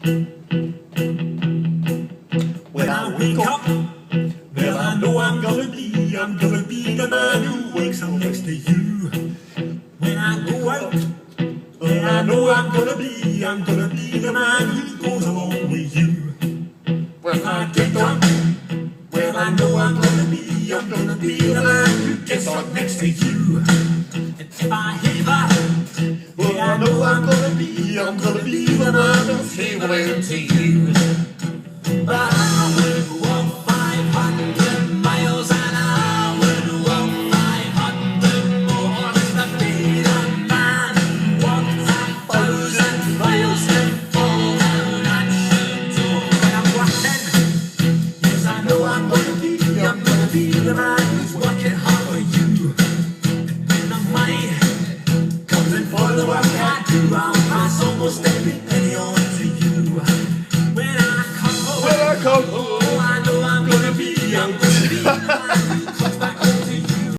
When I wake up, well, I know I'm gonna be the man who wakes up next to you. When I go out, well, I know I'm gonna be the man who goes along with you. When I get drunk, well, I know I'm gonna be the man who gets up next to you. And if I heaver, well, I know I'm gonna be the man who's heavering to you. But I would walk 500 miles and I would walk 500 more just to be the man who walked 1,000 miles and fall down at your door when I'm walking. Yes, I know I'm gonna be the man who's working hard for you. When the money comes in for the work I do, I'll pass almost every penny on to you. When I come home,